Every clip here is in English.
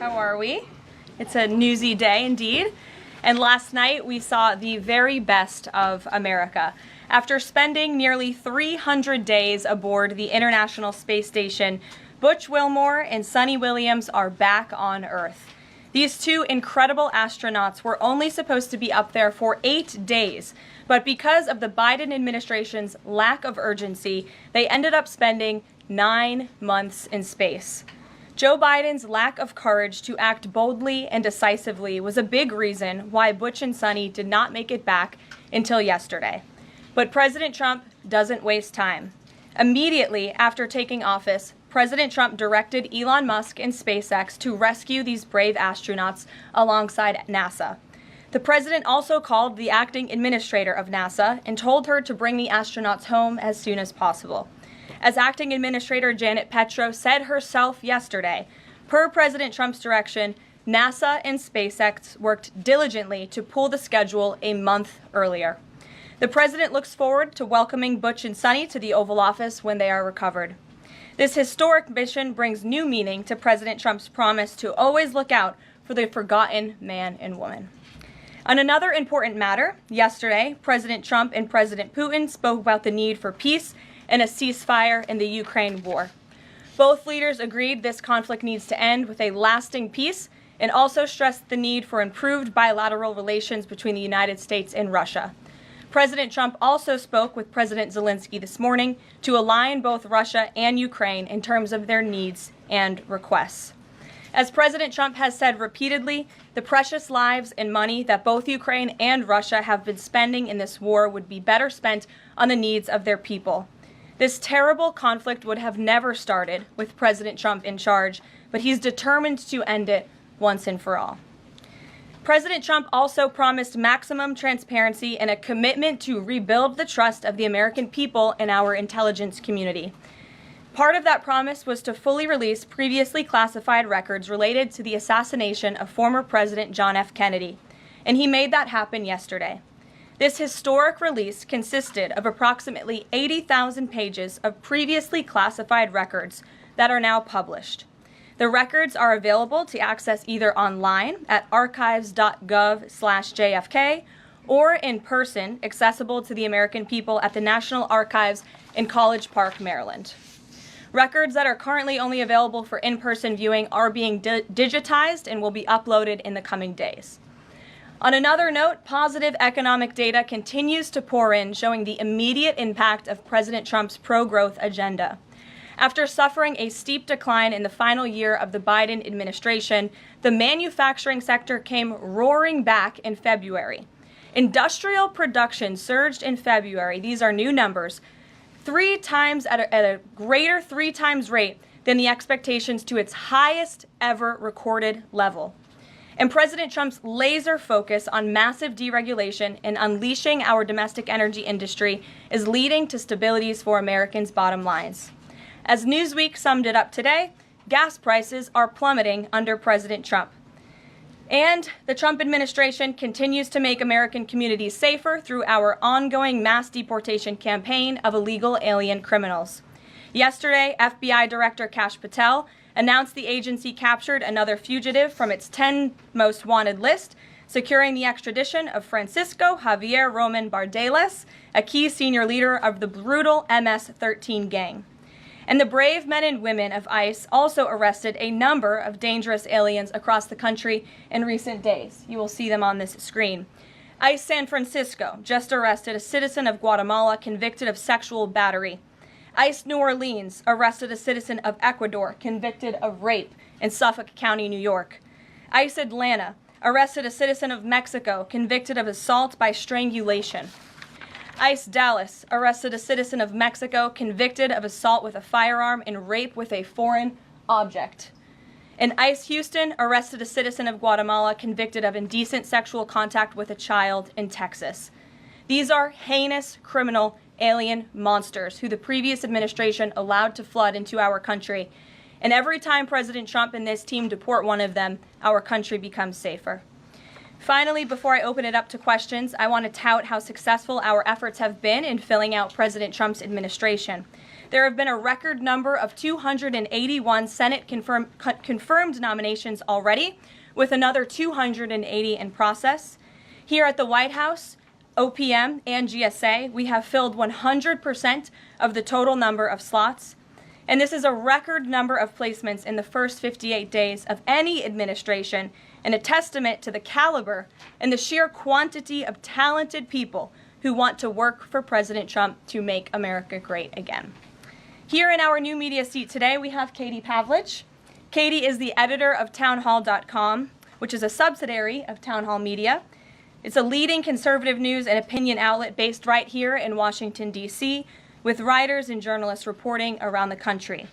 How are we? It's a newsy day indeed. And last night we saw the very best of America. After spending nearly 300 days aboard the International Space Station, Butch Wilmore and Suni Williams are back on Earth. These two incredible astronauts were only supposed to be up there for 8 days, but because of the Biden administration's lack of urgency, they ended up spending 9 months in space. Joe Biden's lack of courage to act boldly and decisively was a big reason why Butch and Suni did not make it back until yesterday. But President Trump doesn't waste time. Immediately after taking office, President Trump directed Elon Musk and SpaceX to rescue these brave astronauts alongside NASA. The president also called the acting administrator of NASA and told her to bring the astronauts home as soon as possible. As acting administrator Janet Petro said herself yesterday, per President Trump's direction, NASA and SpaceX worked diligently to pull the schedule a month earlier. The president looks forward to welcoming Butch and Suni to the Oval Office when they are recovered. This historic mission brings new meaning to President Trump's promise to always look out for the forgotten man and woman. On another important matter, yesterday, President Trump and President Putin spoke about the need for peace and a ceasefire in the Ukraine war. Both leaders agreed this conflict needs to end with a lasting peace and also stressed the need for improved bilateral relations between the United States and Russia. President Trump also spoke with President Zelensky this morning to align both Russia and Ukraine in terms of their needs and requests. As President Trump has said repeatedly, the precious lives and money that both Ukraine and Russia have been spending in this war would be better spent on the needs of their people. This terrible conflict would have never started with President Trump in charge, but he's determined to end it once and for all. President Trump also promised maximum transparency and a commitment to rebuild the trust of the American people in our intelligence community. Part of that promise was to fully release previously classified records related to the assassination of former President John F. Kennedy, and he made that happen yesterday. This historic release consisted of approximately 80,000 pages of previously classified records that are now published. The records are available to access either online at archives.gov/JFK or in person, accessible to the American people at the National Archives in College Park, Maryland. Records that are currently only available for in-person viewing are being digitized and will be uploaded in the coming days. On another note, positive economic data continues to pour in, showing the immediate impact of President Trump's pro-growth agenda. After suffering a steep decline in the final year of the Biden administration, the manufacturing sector came roaring back in February. Industrial production surged in February, these are new numbers, 3 times at a greater 3 times rate than the expectations to its highest ever recorded level. And President Trump's laser focus on massive deregulation and unleashing our domestic energy industry is leading to stabilities for Americans' bottom lines. As Newsweek summed it up today, gas prices are plummeting under President Trump. And the Trump administration continues to make American communities safer through our ongoing mass deportation campaign of illegal alien criminals. Yesterday, FBI Director Kash Patel announced the agency captured another fugitive from its 10 most wanted list, securing the extradition of Francisco Javier Roman Bardeles, a key senior leader of the brutal MS-13 gang. And the brave men and women of ICE also arrested a number of dangerous aliens across the country in recent days. You will see them on this screen. ICE San Francisco just arrested a citizen of Guatemala convicted of sexual battery. ICE New Orleans arrested a citizen of Ecuador convicted of rape in Suffolk County, New York. ICE Atlanta arrested a citizen of Mexico convicted of assault by strangulation. ICE Dallas arrested a citizen of Mexico convicted of assault with a firearm and rape with a foreign object. And ICE Houston arrested a citizen of Guatemala convicted of indecent sexual contact with a child in Texas. These are heinous criminal alien monsters who the previous administration allowed to flood into our country. And every time President Trump and this team deport one of them, our country becomes safer. Finally, before I open it up to questions, I want to tout how successful our efforts have been in filling out President Trump's administration. There have been a record number of 281 Senate confirmed nominations already, with another 280 in process. Here at the White House, OPM and GSA, we have filled 100% of the total number of slots. And this is a record number of placements in the first 58 days of any administration, and a testament to the caliber and the sheer quantity of talented people who want to work for President Trump to make America great again. Here in our new media seat today, we have Katie Pavlich. Katie is the editor of townhall.com, which is a subsidiary of Town Hall Media. It's a leading conservative news and opinion outlet based right here in Washington, D.C., with writers and journalists reporting around the country.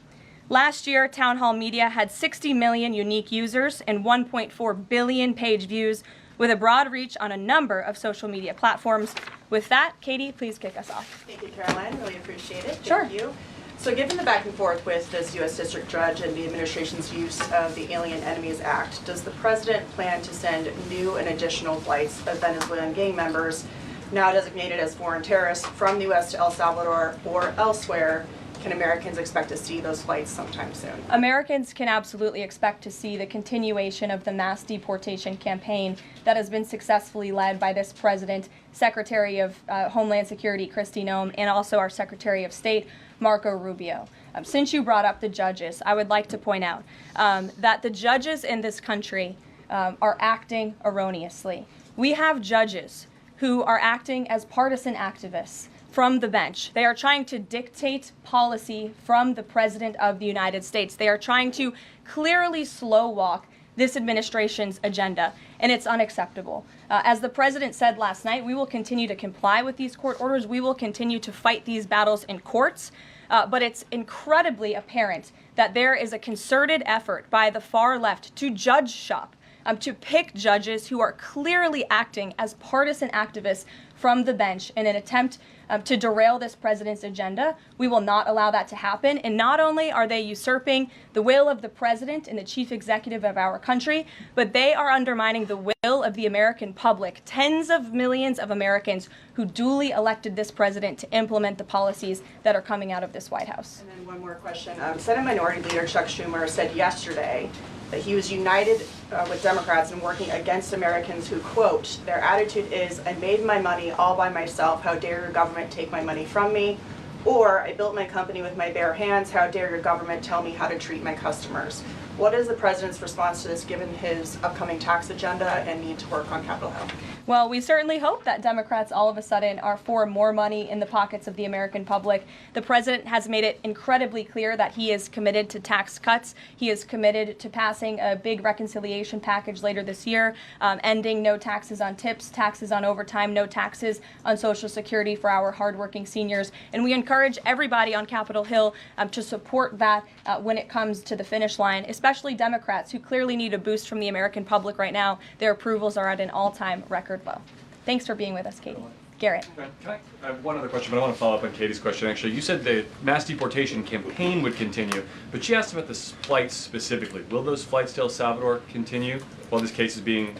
Last year, Town Hall Media had 60 million unique users and 1.4 billion page views, with a broad reach on a number of social media platforms. With that, Katie, please kick us off. Thank you, Karoline. Really appreciate it. Sure. Thank you. So given the back and forth with this U.S. District Judge and the administration's use of the Alien Enemies Act, does the President plan to send new and additional flights of Venezuelan gang members, now designated as foreign terrorists, from the U.S. to El Salvador or elsewhere? Can Americans expect to see those flights sometime soon? Americans can absolutely expect to see the continuation of the mass deportation campaign that has been successfully led by this president, Secretary of Homeland Security Kristi Noem, and also our Secretary of State, Marco Rubio. Since you brought up the judges, I would like to point out that the judges in this country are acting erroneously. We have judges who are acting as partisan activists from the bench. They are trying to dictate policy from the President of the United States. They are trying to clearly slow walk this administration's agenda, and it's unacceptable. As the President said last night, we will continue to comply with these court orders. We will continue to fight these battles in courts, but it's incredibly apparent that there is a concerted effort by the far left to judge shop, to pick judges who are clearly acting as partisan activists from the bench in an attempt to derail this president's agenda. We will not allow that to happen. And not only are they usurping the will of the president and the chief executive of our country, but they are undermining the will of the American public, tens of millions of Americans who duly elected this president to implement the policies that are coming out of this White House. And then one more question. Senate Minority Leader Chuck Schumer said yesterday that he was united with Democrats in working against Americans who, quote, their attitude is, I made my money all by myself, how dare your government take my money from me? Or, I built my company with my bare hands, how dare your government tell me how to treat my customers? What is the president's response to this, given his upcoming tax agenda and need to work on Capitol Hill? Well, we certainly hope that Democrats all of a sudden are for more money in the pockets of the American public. The president has made it incredibly clear that he is committed to tax cuts. He is committed to passing a big reconciliation package later this year, ending no taxes on tips, taxes on overtime, no taxes on Social Security for our hardworking seniors. And we encourage everybody on Capitol Hill to support that when it comes to the finish line, especially Democrats who clearly need a boost from the American public right now. Their approvals are at an all-time record low. Thanks for being with us, Katie. Garrett. I have one other question, but I want to follow up on Katie's question. Actually, you said the mass deportation campaign would continue, but she asked about the flights specifically. Will those flights to El Salvador continue while this case is being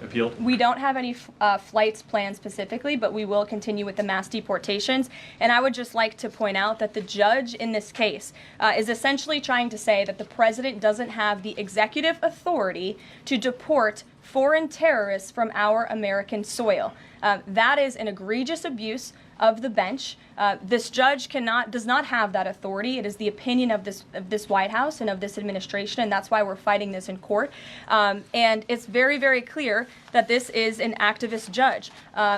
appealed? We don't have any flights planned specifically, but we will continue with the mass deportations. And I would just like to point out that the judge in this case is essentially trying to say that the president doesn't have the executive authority to deport foreign terrorists from our American soil. That is an egregious abuse of the bench. This judge does not have that authority. It is the opinion of this White House and of this administration, and that's why we're fighting this in court. And it's very, very clear that this is an activist judge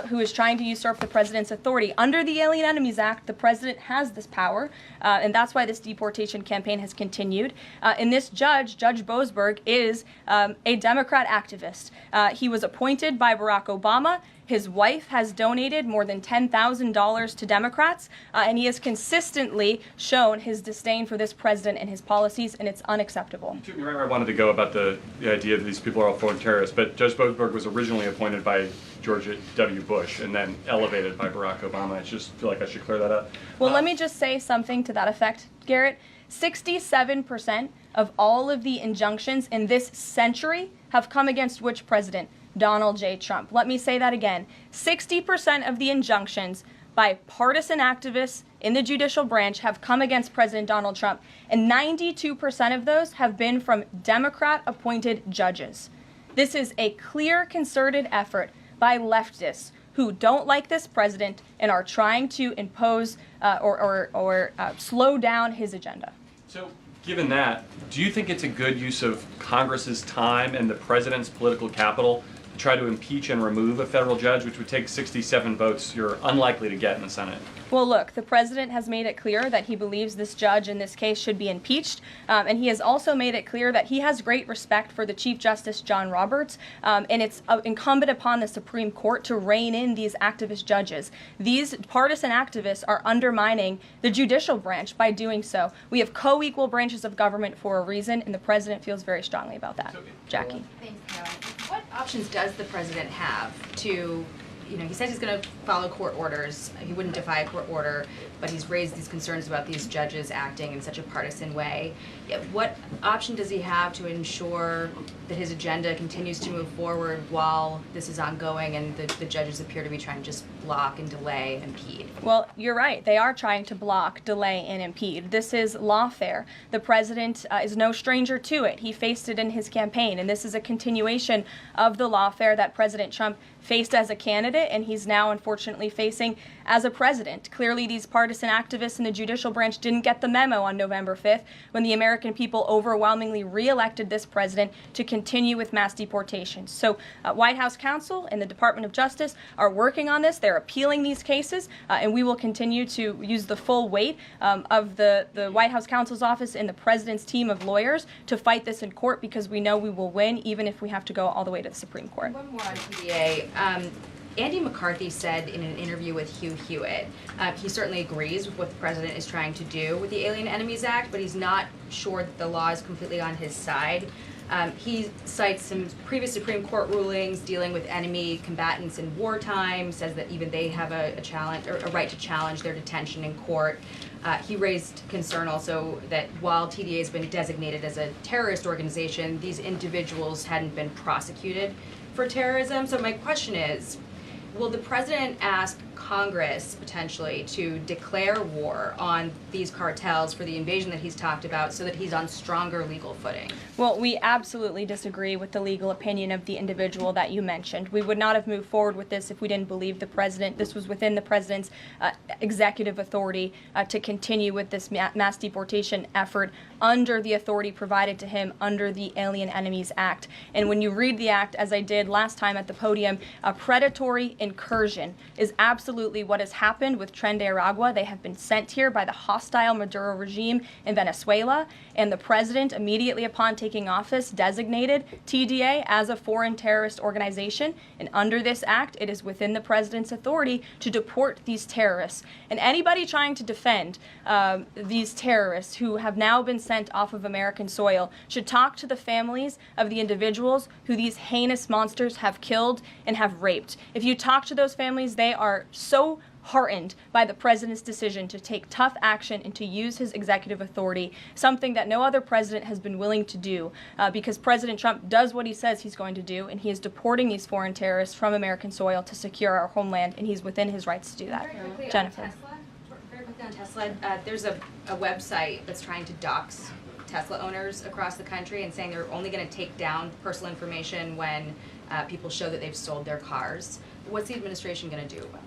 who is trying to usurp the president's authority. Under the Alien Enemies Act, the president has this power, and that's why this deportation campaign has continued. And this judge, Judge Boasberg, is a Democrat activist. He was appointed by Barack Obama. His wife has donated more than $10,000 to Democrats, and he has consistently shown his disdain for this president and his policies, and it's unacceptable. You took me right where I wanted to go about the idea that these people are all foreign terrorists, but Judge Boasberg was originally appointed by George W. Bush and then elevated by Barack Obama. I just feel like I should clear that up. Well, let me just say something to that effect, Garrett. 67% of all of the injunctions in this century have come against which president? Donald J. Trump. Let me say that again. 60% of the injunctions by partisan activists in the judicial branch have come against President Donald Trump, and 92% of those have been from Democrat-appointed judges. This is a clear, concerted effort by leftists who don't like this president and are trying to impose or slow down his agenda. So, given that, do you think it's a good use of Congress's time and the president's political capital to try to impeach and remove a federal judge, which would take 67 votes you're unlikely to get in the Senate? Well, look, the president has made it clear that he believes this judge in this case should be impeached, and he has also made it clear that he has great respect for the Chief Justice John Roberts, and it's incumbent upon the Supreme Court to rein in these activist judges. These partisan activists are undermining the judicial branch by doing so. We have co-equal branches of government for a reason, and the president feels very strongly about that. Jackie. Thanks, Caroline. What options does the president have to, he says he's going to follow court orders. He wouldn't defy a court order, but he's raised these concerns about these judges acting in such a partisan way. What option does he have to ensure that his agenda continues to move forward while this is ongoing and the judges appear to be trying to just block and delay and impede? Well, you're right. They are trying to block, delay, and impede. This is lawfare. The president is no stranger to it. He faced it in his campaign, and this is a continuation of the lawfare that President Trump faced as a candidate, and he's now unfortunately facing as a president. Clearly, these partisan activists in the judicial branch didn't get the memo on November 5th when the American people overwhelmingly re-elected this president to continue with mass deportations. So White House counsel and the Department of Justice are working on this. They're appealing these cases, and we will continue to use the full weight of the White House counsel's office and the president's team of lawyers to fight this in court, because we know we will win even if we have to go all the way to the Supreme Court. One more on PDA. Andy McCarthy said in an interview with Hugh Hewitt, he certainly agrees with what the president is trying to do with the Alien Enemies Act, but he's not sure that the law is completely on his side. He cites some previous Supreme Court rulings dealing with enemy combatants in wartime, says that even they have a challenge or a right to challenge their detention in court. He raised concern also that while TDA has been designated as a terrorist organization, these individuals hadn't been prosecuted for terrorism. So my question is, will the president ask Congress potentially to declare war on these cartels for the invasion that he's talked about so that he's on stronger legal footing? Well, we absolutely disagree with the legal opinion of the individual that you mentioned. We would not have moved forward with this if we didn't believe the president. This was within the president's executive authority to continue with this mass deportation effort under the authority provided to him under the Alien Enemies Act. And when you read the act, as I did last time at the podium, a predatory incursion is absolutely what has happened with Tren de Aragua. They have been sent here by the hostile Maduro regime in Venezuela, and the president, immediately upon taking office, designated TDA as a foreign terrorist organization. And under this act, it is within the president's authority to deport these terrorists. And anybody trying to defend these terrorists who have now been sent off of American soil should talk to the families of the individuals who these heinous monsters have killed and have raped. If you talk to those families, they are so heartened by the president's decision to take tough action and to use his executive authority, something that no other president has been willing to do, because President Trump does what he says he's going to do, and he is deporting these foreign terrorists from American soil to secure our homeland, and he's within his rights to do that. Very quickly Jennifer. on Tesla. Very quickly on Tesla. There's a website that's trying to dox Tesla owners across the country and saying they're only going to take down personal information when people show that they've sold their cars. What's the administration going to do about that?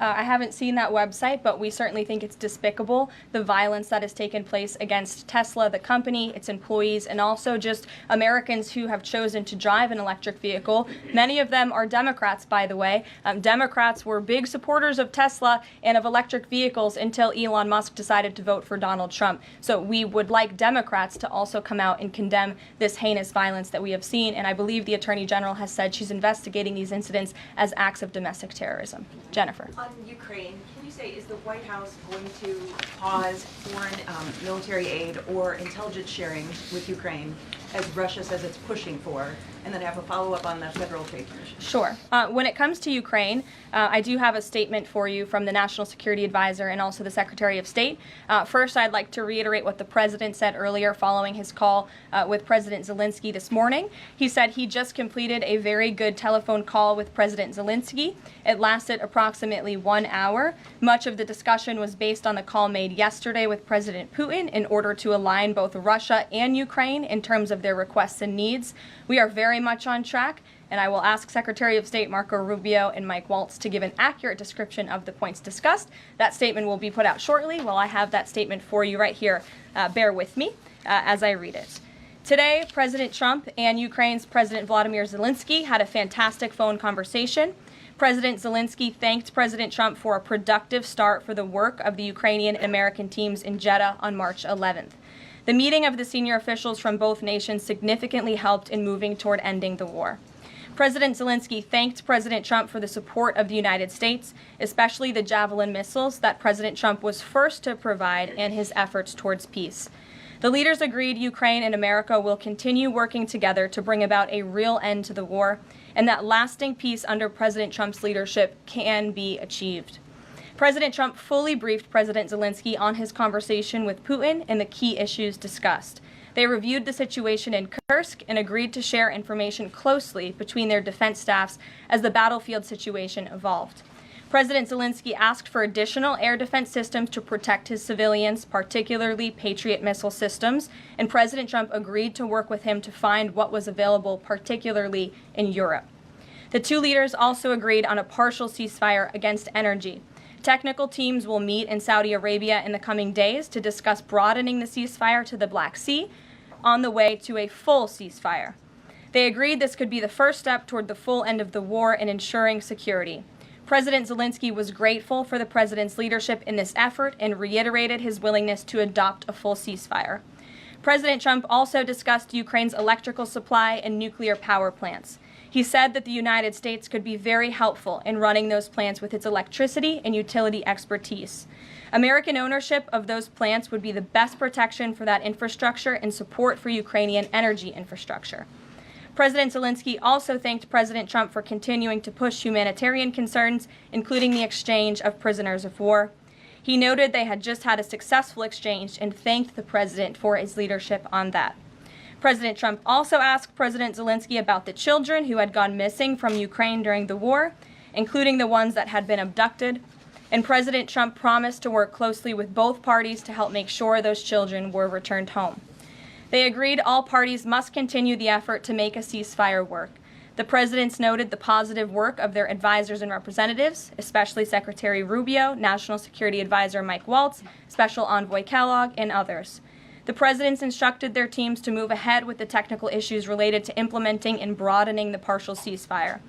I haven't seen that website, but we certainly think it's despicable, the violence that has taken place against Tesla, the company, its employees, and also just Americans who have chosen to drive an electric vehicle. Many of them are Democrats, by the way. Democrats were big supporters of Tesla and of electric vehicles until Elon Musk decided to vote for Donald Trump. So we would like Democrats to also come out and condemn this heinous violence that we have seen, and I believe the Attorney General has said she's investigating these incidents as acts of domestic terrorism. Jennifer. On Ukraine, can you you say, is the White House going to pause foreign military aid or intelligence sharing with Ukraine, as Russia says it's pushing for, and then have a follow-up on the Federal Trade Commission? Sure. When it comes to Ukraine, I do have a statement for you from the National Security Advisor and also the Secretary of State. First, I'd like to reiterate what the President said earlier following his call with President Zelensky this morning. He said he just completed a very good telephone call with President Zelensky. It lasted approximately 1 hour. Much of the discussion was based on the call made yesterday with President Putin in order to align both Russia and Ukraine in terms of their requests and needs. We are very much on track, and I will ask Secretary of State Marco Rubio and Mike Waltz to give an accurate description of the points discussed. That statement will be put out shortly. Well, I have that statement for you right here. Bear with me as I read it. Today, President Trump and Ukraine's President Volodymyr Zelensky had a fantastic phone conversation. President Zelensky thanked President Trump for a productive start for the work of the Ukrainian and American teams in Jeddah on March 11th. The meeting of the senior officials from both nations significantly helped in moving toward ending the war. President Zelensky thanked President Trump for the support of the United States, especially the Javelin missiles that President Trump was first to provide and his efforts towards peace. The leaders agreed Ukraine and America will continue working together to bring about a real end to the war, and that lasting peace under President Trump's leadership can be achieved. President Trump fully briefed President Zelensky on his conversation with Putin and the key issues discussed. They reviewed the situation in Kursk and agreed to share information closely between their defense staffs as the battlefield situation evolved. President Zelensky asked for additional air defense systems to protect his civilians, particularly Patriot missile systems, and President Trump agreed to work with him to find what was available, particularly in Europe. The two leaders also agreed on a partial ceasefire against energy. Technical teams will meet in Saudi Arabia in the coming days to discuss broadening the ceasefire to the Black Sea on the way to a full ceasefire. They agreed this could be the first step toward the full end of the war and ensuring security. President Zelensky was grateful for the president's leadership in this effort and reiterated his willingness to adopt a full ceasefire. President Trump also discussed Ukraine's electrical supply and nuclear power plants. He said that the United States could be very helpful in running those plants with its electricity and utility expertise. American ownership of those plants would be the best protection for that infrastructure and support for Ukrainian energy infrastructure. President Zelensky also thanked President Trump for continuing to push humanitarian concerns, including the exchange of prisoners of war. He noted they had just had a successful exchange and thanked the president for his leadership on that. President Trump also asked President Zelensky about the children who had gone missing from Ukraine during the war, including the ones that had been abducted, and President Trump promised to work closely with both parties to help make sure those children were returned home. They agreed all parties must continue the effort to make a ceasefire work. The presidents noted the positive work of their advisors and representatives, especially Secretary Rubio, National Security Advisor Mike Waltz, Special Envoy Kellogg, and others. The presidents instructed their teams to move ahead with the technical issues related to implementing and broadening the partial ceasefire.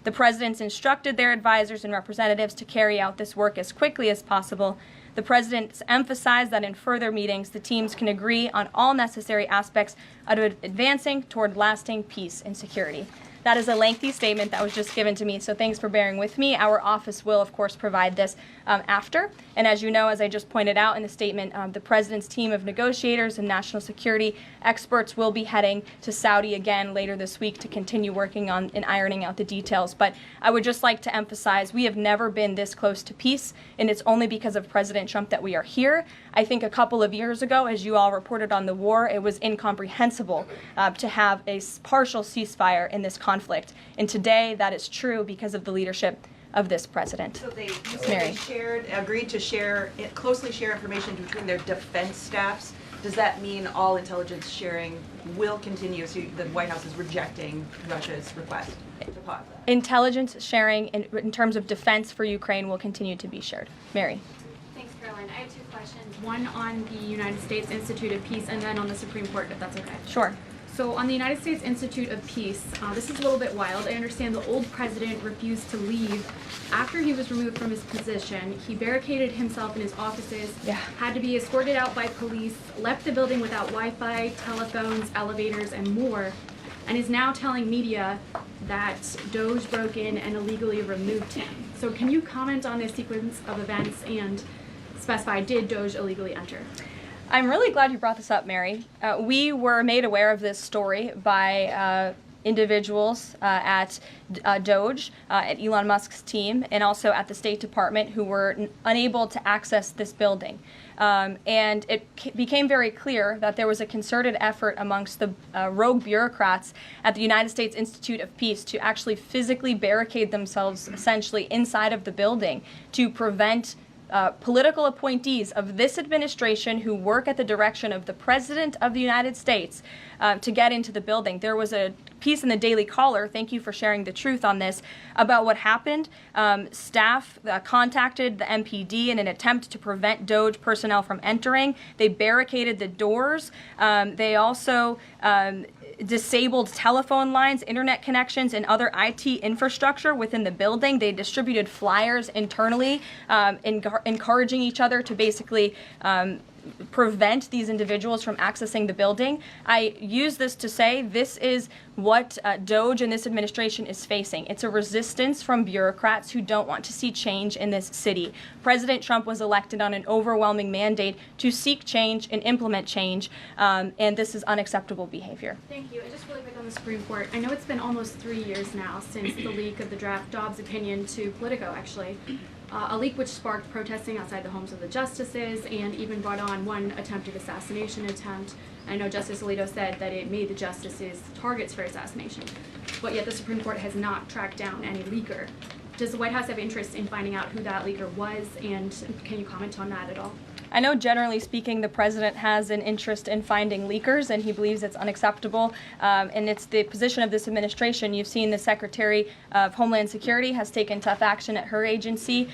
The presidents instructed their advisors and representatives to carry out this work as quickly as possible. The presidents emphasized that in further meetings, the teams can agree on all necessary aspects of advancing toward lasting peace and security. That is a lengthy statement that was just given to me, so thanks for bearing with me. Our office will, of course, provide this after. And as you know, as I just pointed out in the statement, the president's team of negotiators and national security experts will be heading to Saudi again later this week to continue working on and ironing out the details. But I would just like to emphasize we have never been this close to peace, and it's only because of President Trump that we are here. I think a couple of years ago, as you all reported on the war, it was incomprehensible to have a partial ceasefire in this conflict. And today, that is true because of the leadership of this president. So they Mary. agreed to closely share information between their defense staffs. Does that mean all intelligence sharing will continue? So the White House is rejecting Russia's request to pause that? Intelligence sharing in terms of defense for Ukraine will continue to be shared. Mary. Thanks, Caroline. I have two questions. One on the United States Institute of Peace and then on the Supreme Court, if that's okay. Sure. So on the United States Institute of Peace, this is a little bit wild. I understand the old president refused to leave after he was removed from his position. He barricaded himself in his offices, had to be escorted out by police, left the building without Wi-Fi, telephones, elevators, and more, and is now telling media that Doge broke in and illegally removed him. So So can you comment on this sequence of events and specify, did Doge illegally enter? I'm really glad you brought this up, Mary. We were made aware of this story by individuals at Doge, at Elon Musk's team, and also at the State Department who were unable to access this building. And it became very clear that there was a concerted effort amongst the rogue bureaucrats at the United States Institute of Peace to actually physically barricade themselves essentially inside of the building to prevent political appointees of this administration who work at the direction of the President of the United States to get into the building. There was a piece in the Daily Caller, thank you for sharing the truth on this, about what happened. Staff contacted the MPD in an attempt to prevent Doge personnel from entering. They barricaded the doors. They also disabled telephone lines, internet connections, and other IT infrastructure within the building. They distributed flyers internally, encouraging each other to basically prevent these individuals from accessing the building. I use this to say this is what Doge and this administration is facing. It's a resistance from bureaucrats who don't want to see change in this city. President Trump was elected on an overwhelming mandate to seek change and implement change, and this is unacceptable behavior. Thank you. And just really quick on the Supreme Court, I know it's been almost 3 years now since the leak of the draft Dobbs opinion to Politico, actually. A leak which sparked protesting outside the homes of the justices and even brought on one attempted assassination attempt. I know Justice Alito said that it made the justices targets for assassination, but yet the Supreme Court has not tracked down any leaker. Does the White House have interest in finding out who that leaker was, and can you comment on that at all? I know generally speaking the president has an interest in finding leakers and he believes it's unacceptable, and it's the position of this administration. You've seen the Secretary of Homeland Security has taken tough action at her agency.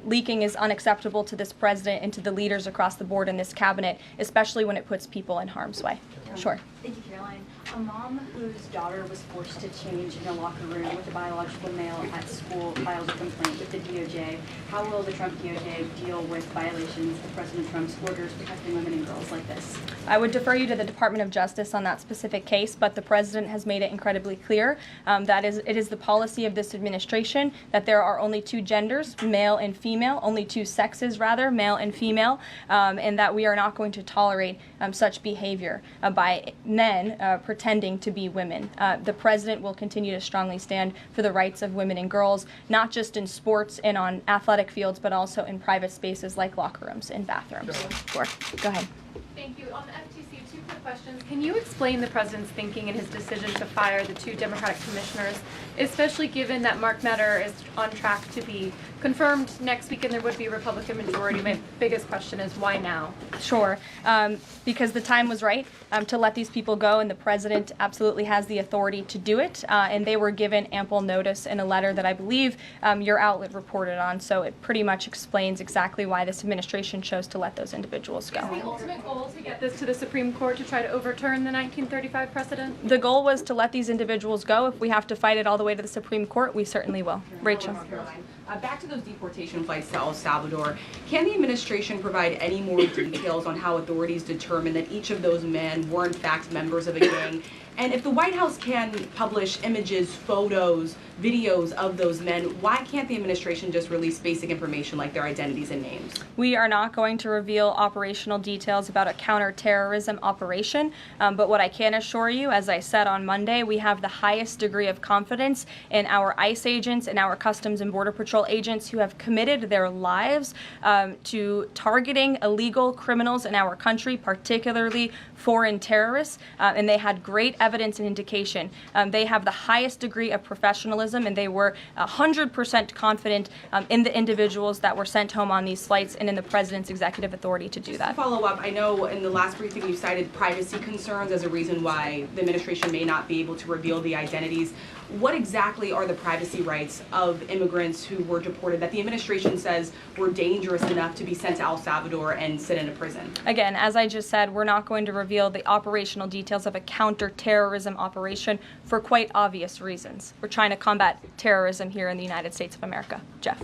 Leaking is unacceptable to this president and to the leaders across the board in this cabinet, especially when it puts people in harm's way. Sure. Thank you, Caroline. A mom whose daughter was forced to change in a locker room with a biological male at school files a complaint with the DOJ. How will the Trump DOJ deal with violations of President Trump's orders protecting women and girls like this? I would defer you to the Department of Justice on that specific case, but the president has made it incredibly clear that it is the policy of this administration that there are only two genders, male and female, only two sexes rather, male and female, and that we are not going to tolerate such behavior by men pretending to be women. The president will continue to strongly stand for the rights of women and girls, not just in sports and on athletic fields, but also in private spaces like locker rooms and bathrooms. Sure. Go ahead. Thank you. On the FTC, two quick questions. Can you explain the president's thinking in his decision to fire the two Democratic commissioners, especially given that Mark Meadow is on track to be confirmed next week and there would be a Republican majority? My biggest question is why now? Sure. Because the time was right to let these people go, and the president absolutely has the authority to do it. And they were given ample notice in a letter that I believe your outlet reported on. So it pretty much explains exactly why this administration chose to let those individuals go. Is the ultimate goal to get this to the Supreme Court to try to overturn the 1935 precedent? The goal was to let these individuals go. If we have to fight it all the way to the Supreme Court, we certainly will. Rachel. Back to those deportation flights to El Salvador, can the administration provide any more details on how authorities determined that each of those men were in fact members of a gang? And if the White House can publish images, photos, videos of those men, why can't the administration just release basic information like their identities and names? We are not going to reveal operational details about a counterterrorism operation, but what I can assure you, as I said on Monday, we have the highest degree of confidence in our ICE agents and our Customs and Border Patrol agents who have committed their lives to targeting illegal criminals in our country, particularly foreign terrorists, and they had great evidence and indication. They have the highest degree of professionalism, and they were 100% confident in the individuals that were sent home on these flights and in the president's executive authority to do that. To follow up, I know in the last briefing you cited privacy concerns as a reason why the administration may not be able to reveal the identities. What exactly are the privacy rights of immigrants who were deported that the administration says were dangerous enough to be sent to El Salvador and sit in a prison? Again, as I just said, we're not going to reveal the operational details of a counterterrorism operation for quite obvious reasons. We're trying to combat terrorism here in the United States of America. Jeff.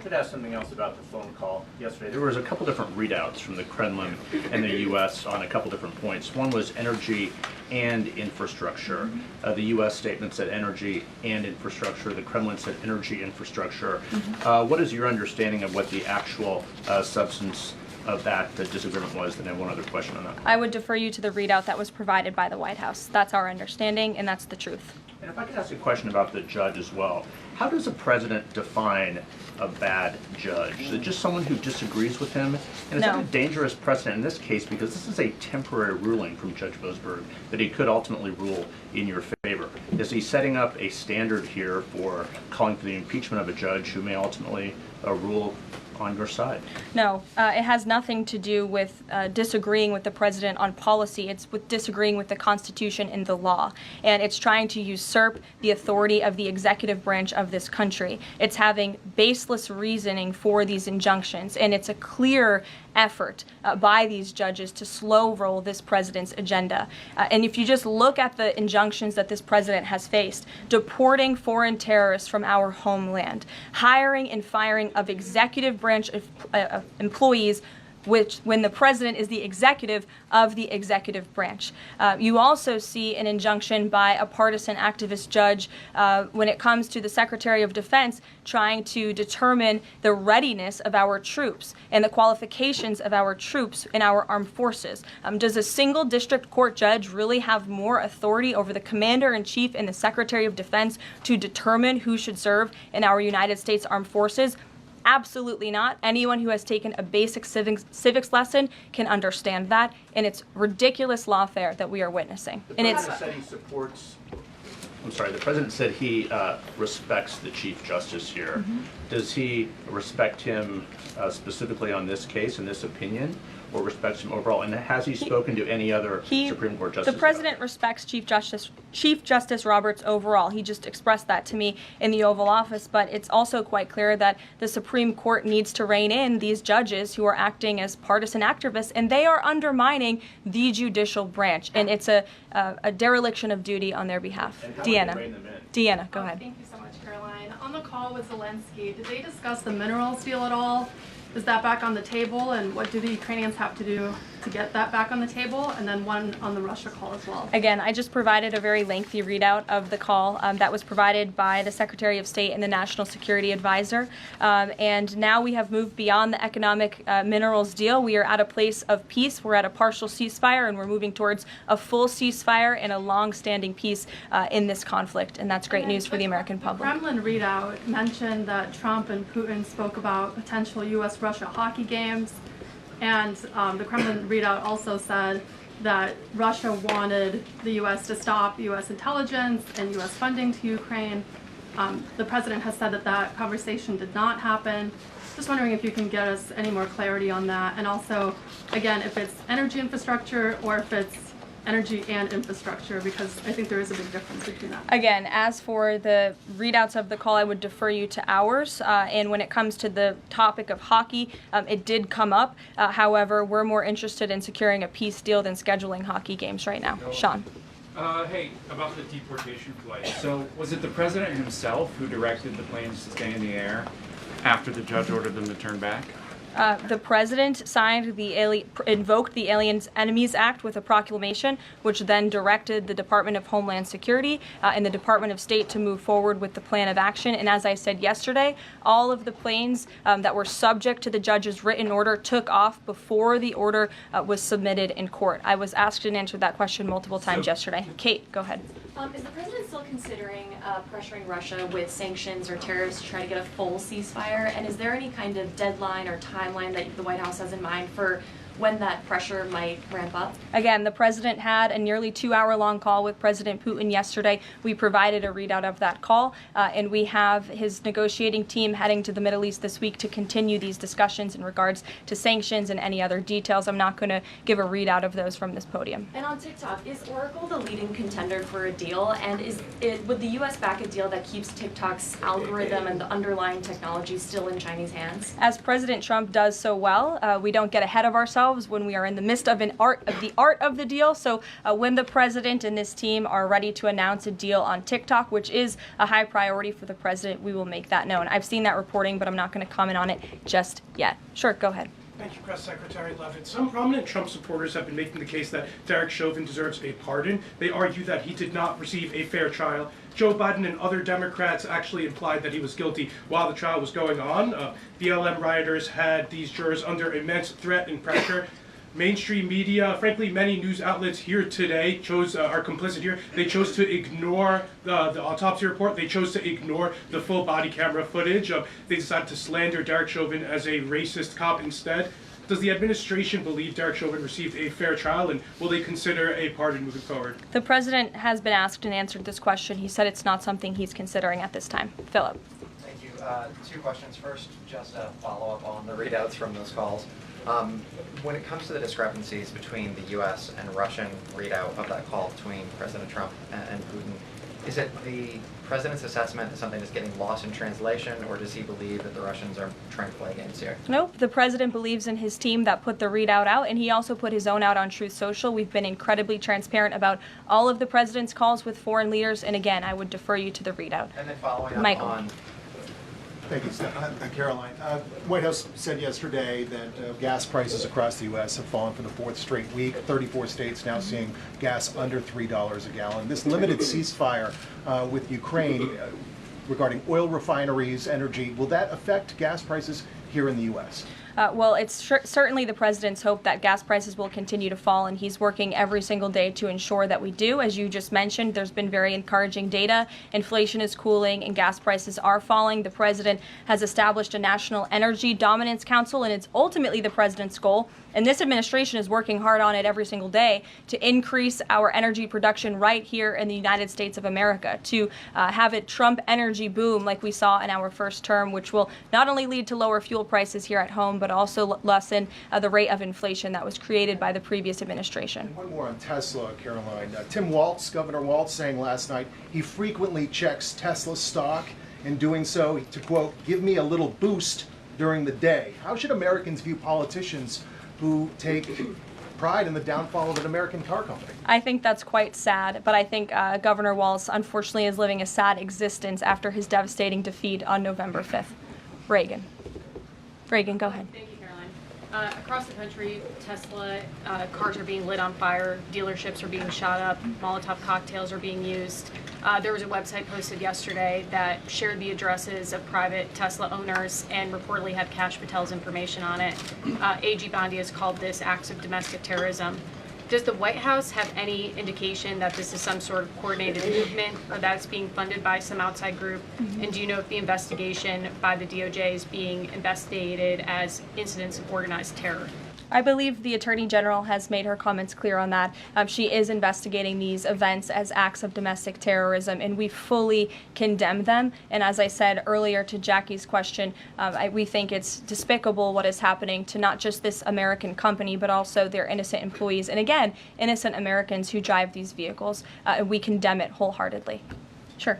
wanted to ask something else about the phone call yesterday. There was a couple different readouts from the Kremlin and the U.S. on a couple different points. One was energy and infrastructure. The U.S. statement said energy and infrastructure. The Kremlin said energy infrastructure. What is your understanding of what the actual substance of that disagreement was? Then I have one other question on that. I would defer you to the readout that was provided by the White House. That's our understanding, and that's the truth. And if I could ask a question about the judge as well. How does a president define a bad judge? Is it just someone who disagrees with him? And is that a dangerous precedent in this case, because this is a temporary ruling from Judge Boasberg that he could ultimately rule in your favor? Is he setting up a standard here for calling for the impeachment of a judge who may ultimately rule on your side? No, it has nothing to do with disagreeing with the president on policy. It's with disagreeing with the Constitution and the law. And it's trying to usurp the authority of the executive branch of this country. It's having baseless reasoning for these injunctions. And it's a clear effort by these judges to slow roll this president's agenda. And if you just look at the injunctions that this president has faced, deporting foreign terrorists from our homeland, hiring and firing of executive branch employees, which when the president is the executive of the executive branch. You also see an injunction by a partisan activist judge when it comes to the Secretary of Defense trying to determine the readiness of our troops and the qualifications of our troops in our armed forces. Does a single district court judge really have more authority over the Commander-in-Chief and the Secretary of Defense to determine who should serve in our United States Armed Forces? Absolutely not. Anyone who has taken a basic civics lesson can understand that, and it's ridiculous lawfare that we are witnessing. The president said he supports. I'm sorry. The president said he respects the Chief Justice here. Does he respect him specifically on this case and this opinion, or respects him overall? And has he spoken to any other Supreme Court justice? The president respects Chief Justice Roberts overall. He just expressed that to me in the Oval Office. But it's also quite clear that the Supreme Court needs to rein in these judges who are acting as partisan activists, and they are undermining the judicial branch. And it's a dereliction of duty on their behalf. Deanna, go ahead. Thank you so much, Caroline. On the call with Zelensky, did they discuss the minerals deal at all? Is that back on the table, and what do the Ukrainians have to do to get that back on the table? And then one on the Russia call as well. Again, I just provided a very lengthy readout of the call that was provided by the Secretary of State and the National Security Advisor. And now we have moved beyond the economic minerals deal. We are at a place of peace. We're at a partial ceasefire, and we're moving towards a full ceasefire and a long-standing peace in this conflict. And that's great news for the American public. The Kremlin readout mentioned that Trump and Putin spoke about potential U.S.-Russia hockey games. And the Kremlin readout also said that Russia wanted the U.S. to stop U.S. intelligence and U.S. funding to Ukraine. The president has said that that conversation did not happen. Just wondering if you can get us any more clarity on that. And also, again, if it's energy infrastructure or if it's energy and infrastructure, because I think there is a big difference between that. Again, as for the readouts of the call, I would defer you to ours. And when it comes to the topic of hockey, it did come up. However, we're more interested in securing a peace deal than scheduling hockey games right now. Sean. Hey, about the deportation flight. So was it the president himself who directed the planes to stay in the air after the judge ordered them to turn back? The president invoked the Aliens Enemies Act with a proclamation, which then directed the Department of Homeland Security and the Department of State to move forward with the plan of action. And as I said yesterday, all of the planes that were subject to the judge's written order took off before the order was submitted in court. I was asked and answered that question multiple times yesterday. Kate, go ahead. Is the president still considering pressuring Russia with sanctions or tariffs to try to get a full ceasefire? And is there any kind of deadline or timeline that the White House has in mind for when that pressure might ramp up? Again, the president had a nearly 2-hour-long call with President Putin yesterday. We provided a readout of that call, and we have his negotiating team heading to the Middle East this week to continue these discussions in regards to sanctions and any other details. I'm not going to give a readout of those from this podium. And on TikTok, is Oracle the leading contender for a deal? And would the U.S. back a deal that keeps TikTok's algorithm and the underlying technology still in Chinese hands? As President Trump does so well, we don't get ahead of ourselves. ourselves when we are in the midst of the art of the deal. So when the president and this team are ready to announce a deal on TikTok, which is a high priority for the president, we will make that known. I've seen that reporting, but I'm not going to comment on it just yet. Sure, go ahead. Thank you, Press Secretary Leavitt. Some prominent Trump supporters have been making the case that Derek Chauvin deserves a pardon. They argue that he did not receive a fair trial. Joe Biden and other Democrats actually implied that he was guilty while the trial was going on. BLM rioters had these jurors under immense threat and pressure. Mainstream media, frankly, many news outlets here today are complicit here. They chose to ignore the autopsy report. They chose to ignore the full body camera footage. They decided to slander Derek Chauvin as a racist cop instead. Does the administration believe Derek Chauvin received a fair trial, and will they consider a pardon moving forward? The president has been asked and answered this question. He said it's not something he's considering at this time. Philip. Thank you. Two questions. First, just a follow-up on the readouts from those calls. When it comes to the discrepancies between the U.S. and Russian readout of that call between President Trump and Putin, is it the president's assessment that something is getting lost in translation, or does he believe that the Russians are trying to play games here? Nope. The president believes in his team that put the readout out, and he also put his own out on Truth Social. We've been incredibly transparent about all of the president's calls with foreign leaders, and again, I would defer you to the readout. And then following up Michael. on... Thank you, Karoline. White House said yesterday that gas prices across the U.S. have fallen for the fourth straight week. 34 states now seeing gas under $3 a gallon. This limited ceasefire with Ukraine regarding oil refineries, energy, will that affect gas prices here in the U.S.? Well, it's certainly the president's hope that gas prices will continue to fall, and he's working every single day to ensure that we do. As you just mentioned, there's been very encouraging data. Inflation is cooling and gas prices are falling. The president has established a National Energy Dominance Council, and it's ultimately the president's goal, and this administration is working hard on it every single day, to increase our energy production right here in the United States of America, to have a Trump energy boom like we saw in our first term, which will not only lead to lower fuel prices here at home, but also lessen the rate of inflation that was created by the previous administration. And one more on Tesla, Caroline. Tim Walz, Governor Walz, saying last night he frequently checks Tesla stock, in doing so to, quote, give me a little boost during the day. How should Americans view politicians who take pride in the downfall of an American car company? I think that's quite sad, but I think Governor Walz unfortunately is living a sad existence after his devastating defeat on November 5th. Reagan, go ahead. Thank you, Caroline. Across the country, Tesla cars are being lit on fire, dealerships are being shot up, Molotov cocktails are being used. There was a website posted yesterday that shared the addresses of private Tesla owners and reportedly had Kash Patel's information on it. AG Bondi has called this acts of domestic terrorism. Does the White House have any indication that this is some sort of coordinated movement or that it's being funded by some outside group? And do you know if the investigation by the DOJ is being investigated as incidents of organized terror? I believe the Attorney General has made her comments clear on that. She is investigating these events as acts of domestic terrorism, and we fully condemn them. And as I said earlier to Jackie's question, we think it's despicable what is happening to not just this American company, but also their innocent employees. And again, innocent Americans who drive these vehicles. And we condemn it wholeheartedly. Sure.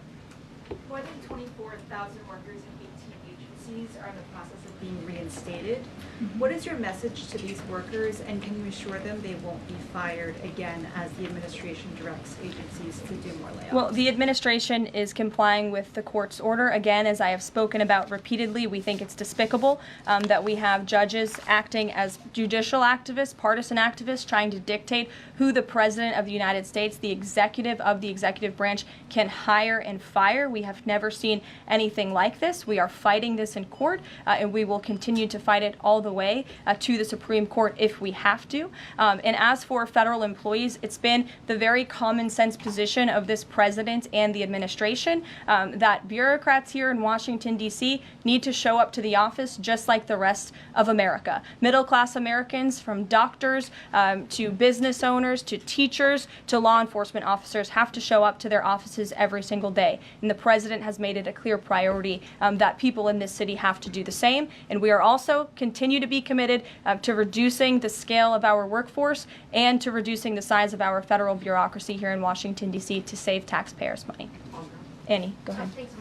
More than 24,000 workers in 18 agencies are in the process of being reinstated. What is your message to these workers, and can you assure them they won't be fired again as the administration directs agencies to do more layoffs? Well, the administration is complying with the court's order. Again, as I have spoken about repeatedly, we think it's despicable that we have judges acting as judicial activists, partisan activists, trying to dictate who the president of the United States, the executive of the executive branch, can hire and fire. We have never seen anything like this. We are fighting this in court, and we will continue to fight it all the way to the Supreme Court if we have to. And as for federal employees, it's been the very common sense position of this president and the administration that bureaucrats here in Washington, D.C. need to show up to the office just like the rest of America. Middle-class Americans, from doctors to business owners to teachers to law enforcement officers, have to show up to their offices every single day. And the president has made it a clear priority that people in this city have to do the same. And we are also continue to be committed to reducing the scale of our workforce and to reducing the size of our federal bureaucracy here in Washington, D.C. to save taxpayers' money. Annie, go ahead. Thanks so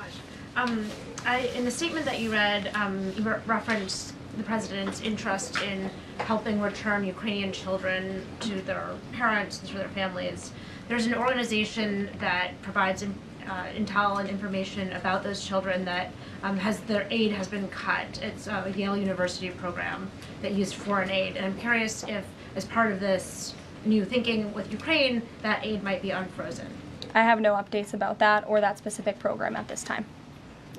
much. In the statement that you read, you referenced the president's interest in helping return Ukrainian children to their parents and to their families. There's an organization that provides intel and information about those children that their aid has been cut. It's a Yale University program that used foreign aid. And I'm curious if, as part of this new thinking with Ukraine, that aid might be unfrozen. I have no updates about that or that specific program at this time.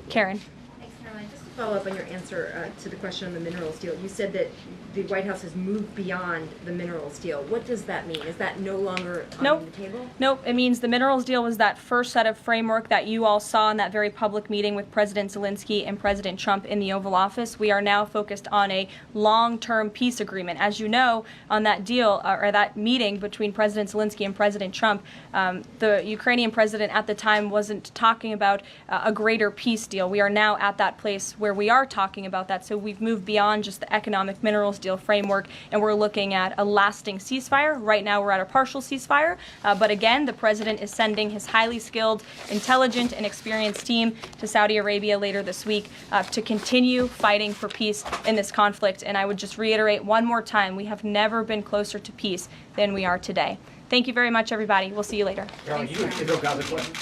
Karen. Thanks, Caroline. Just to follow up on your answer to the question on the minerals deal, you said that the White House has moved beyond the minerals deal. What does that mean? Is that no longer on the table? Nope. It means the minerals deal was that first set of framework that you all saw in that very public meeting with President Zelensky and President Trump in the Oval Office. We are now focused on a long-term peace agreement. As you know, on that deal, or that meeting between President Zelensky and President Trump, the Ukrainian president at the time wasn't talking about a greater peace deal. We are now at that place where we are talking about that. So we've moved beyond just the economic minerals deal framework, and we're looking at a lasting ceasefire. Right now we're at a partial ceasefire, but again, the president is sending his highly skilled, intelligent, and experienced team to Saudi Arabia later this week to continue fighting for peace in this conflict. And I would just reiterate one more time, we have never been closer to peace than we are today. Thank you very much, everybody. We'll see you later. Caroline, you Israel Gaza question?